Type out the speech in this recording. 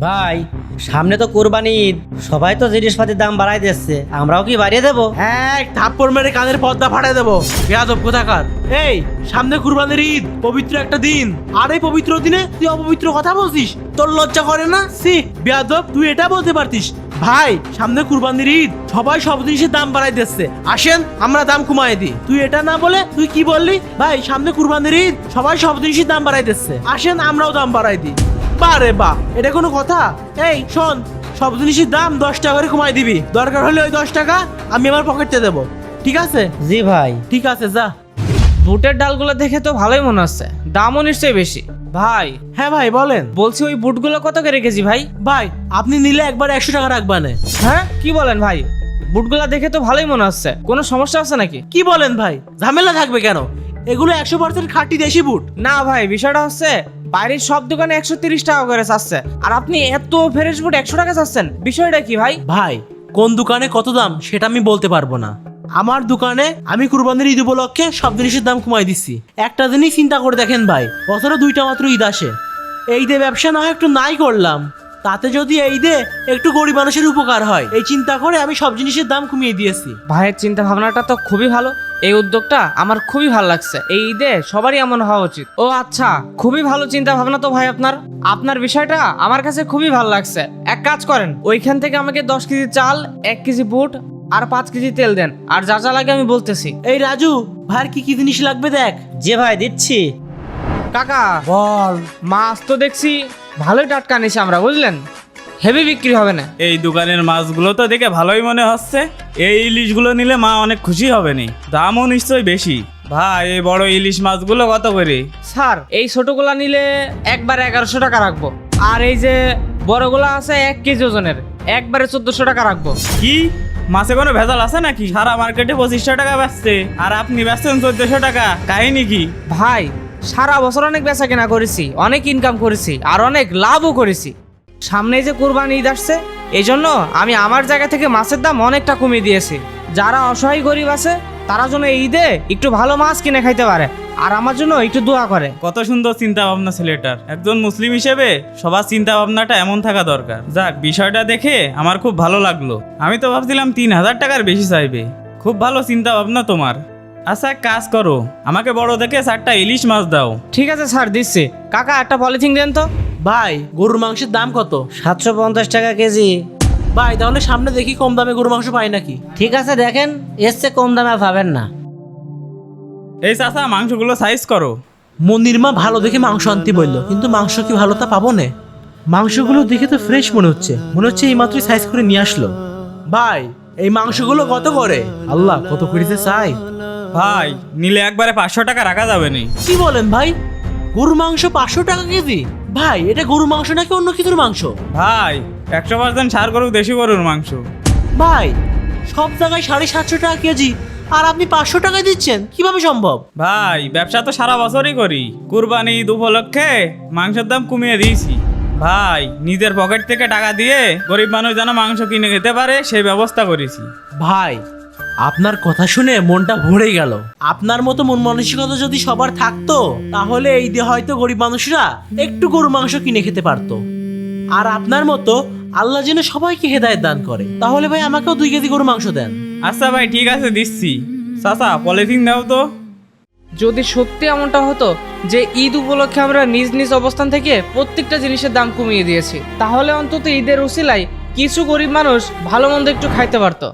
ভাই সামনে তো কোরবানি ঈদ, সবাই তো জিনিসপাতির দাম বাড়াই দিচ্ছে, আমরাও কি বাড়িয়ে দেবো? এক থাপ্পড় মেরে কানের পর্দা ফাটাই দেবো বেয়াদব কোথাকার। এই সামনে কুরবানির ঈদ, পবিত্র একটা দিন, আর এই পবিত্র দিনে তুই অপবিত্র কথা বলছিস? তোর লজ্জা করে না? সি বেয়াদব, তুই এটা বলতে পারতিস। ভাই সামনে কুরবানির ঈদ, সবাই সব জিনিসের দাম বাড়াই দিচ্ছে, আসেন আমরা দাম কমাই দিই। তুই এটা না বলে তুই কি বললি? ভাই সামনে কুরবানির ঈদ, সবাই সব জিনিসের দাম বাড়াই দিচ্ছে, আসেন আমরাও দাম বাড়াই দিই। বারে বা, এটা কোনো কথা? এই শোন, সব জিনিসের দাম 10 টাকা করে কমাই দিবি, দরকার হলে ওই 10 টাকা আমি আমার পকেটে দেবো, ঠিক আছে? জি ভাই। ঠিক আছে যা। বুটের ডালগুলো দেখে তো ভালোই মনে হচ্ছে, দামও নিশ্চয়ই বেশি। ভাই হ্যাঁ ভাই বলেন। বলছি ওই বুটগুলো কত করে রেখেছি ভাই? ভাই আপনি নিলে একবার 100 টাকা রাখবানে। হ্যাঁ কি বলেন ভাই? বুটগুলো দেখে তো ভালোই মনে হচ্ছে, কোনো সমস্যা আছে নাকি? কি বলেন ভাই, ঝামেলা থাকবে কেন? এগুলো 100% খাঁটি দেশি বুট। না ভাই, বিষয়টা হচ্ছে বাইরের সব দোকানে 130 টাকা করে চাচ্ছে, আর আপনি এত ফ্রেশ বুট 100 টাকা চাচ্ছেন, বিষয়টা কি ভাই? ভাই কোন দোকানে কত দাম সেটা আমি বলতে পারবো না, আমার দোকানে আমি কুরবানির ঈদ উপলক্ষে সব জিনিসের দাম কমাই দিচ্ছি। একটা জিনিস চিন্তা করে দেখেন ভাই, বছরে 2টা মাত্র ঈদ আসে, এই ঈদে ব্যবসা না হয় একটু নাই করলাম, তাতে যদি এই ঈদে একটু গরিব মানুষের উপকার হয়, এই চিন্তা করে আমি সব জিনিসের দাম কমিয়ে দিয়েছি। ভাইয়ের চিন্তা ভাবনাটা তো খুবই ভালো, এই উদ্যোগটা আমার খুবই ভালো লাগছে। এই ঈদে সবারই এমন হওয়া উচিত। ও আচ্ছা, খুবই ভালো চিন্তা ভাবনা তো ভাই আপনার। আপনার বিষয়টা আমার কাছে খুবই ভালো লাগছে। এক কাজ করেন, ওইখান থেকে আমাকে 10 কেজি চাল, 1 কেজি বুট আর 5 কেজি তেল দেন, আর যা যা লাগে আমি বলতেছি। এই রাজু, ভাইয়ের কি কি জিনিস লাগবে দেখ। যে ভাই দিচ্ছি। কাকা বল। মাছ তো দেখছি ভালোই টাটকা নিছি আমরা, বুঝলেন? হেভি বিক্রি হবে না? এই দোকানের মাছগুলো তো দেখে ভালোই মনে হচ্ছে, এই ইলিশগুলো নিলে মা অনেক খুশি হবে নি, দামও নিশ্চয়ই বেশি। ভাই এই বড় ইলিশ মাছগুলো কত করে? স্যার এই ছোটগুলা নিলে একবার 1100 টাকা রাখবো, আর এই যে বড়গুলা আছে 1 কেজি ওজনের, একবারে 1400 টাকা রাখবো। কি মাছে কোনো ভেজাল আছে নাকি? সারা মার্কেটে 2500 টাকা বেচছে, আর আপনি বেচছেন 1400 টাকা, কাহিনী কি? ভাই সারা বছর অনেক বেচা কেনা করেছি, অনেক ইনকাম করেছি, আর অনেক লাভও করেছি। সামনে যে কুরবানি ঈদ আসছে, এই জন্য আমি আমার জায়গা থেকে মাছের দাম অনেকটা কমিয়ে দিয়েছি। যারা অসহায় গরিব আছে তারা যেন এই ঈদে একটু ভালো মাছ কিনে খাইতে পারে, আর আমার জন্য একটু দোয়া করে। কত সুন্দর চিন্তা ভাবনা ছেলেটার, একজন মুসলিম হিসেবে সবার চিন্তা ভাবনাটা এমন থাকা দরকার। যাক, বিষয়টা দেখে আমার খুব ভালো লাগলো, আমি তো ভাবছিলাম 3000 টাকার বেশি চাইবে। খুব ভালো চিন্তা ভাবনা তোমার। আচ্ছা এক কাজ করো, আমাকে বড় দেখে 4টা ইলিশ মাছ দাও। ঠিক আছে স্যার, দিচ্ছি। কাকা একটা পলিথিন দেন তো। ভাই গরুর মাংসের দাম কত? 750 টাকা কেজি। ভাই তাহলে সামনে দেখি কম দামে গরুর মাংস পাই নাকি। ঠিক আছে দেখেন, এর চেয়ে কম দামে পাবেন না। এই চাচা মাংসগুলো সাইজ করো। মনিরমা ভালো দেখে মাংস আনতে বললো, কিন্তু মাংস কি ভালো তা পাবো না? মাংসগুলো দেখে তো ফ্রেশ মনে হচ্ছে এই মাত্রই সাইজ করে নিয়ে আসলো। ভাই এই মাংসগুলো কত করে? আল্লাহ, কত করেছে চাই। ভাই নিলে একবারে 500 টাকা রাখা যাবে নি। কি বলেন ভাই, গরুর মাংস 500 টাকা কেজি? ভাই এটা গরুর মাংস নাকি অন্য কিছুর মাংস? ভাই 100% ষাঁড় গরু, দেশি গরুর মাংস। ভাই সব জায়গায় 750 টাকা কেজি, আর আপনি 500 টাকায় দিচ্ছেন, কিভাবে সম্ভব? ভাই ব্যবসা তো সারা বছরই করি, কুরবানি ঈদ উপলক্ষে মাংসের দাম কমিয়ে দিয়েছি। ভাই নিজের পকেট থেকে টাকা দিয়ে গরিব মানুষ যেন মাংস কিনে খেতে পারে সেই ব্যবস্থা করেছি। ভাই আপনার কথা শুনে মনটা ভরে গেল। আপনার মতো মন মানসিকতা যদি সবার থাকতো, তাহলে এই দিয়ে হয়তো গরিব মানুষরা একটু গরু মাংস কিনে খেতে পারতো। আর আপনার মতো আল্লাহ যেন সবাইকে হেদায়েত দান করে। তাহলে ভাই আমাকেও 2 কেজি গরু মাংস দেন। আচ্ছা ভাই ঠিক আছে, দিচ্ছি। চাচা পলিথিন দাও তো। যদি সত্যি এমনটা হতো যে ঈদ উপলক্ষে আমরা নিজ নিজ অবস্থান থেকে প্রত্যেকটা জিনিসের দাম কমিয়ে দিয়েছি, তাহলে অন্তত ঈদের উসিলায় কিছু গরিব মানুষ ভালো মন্দ একটু খাইতে পারতো।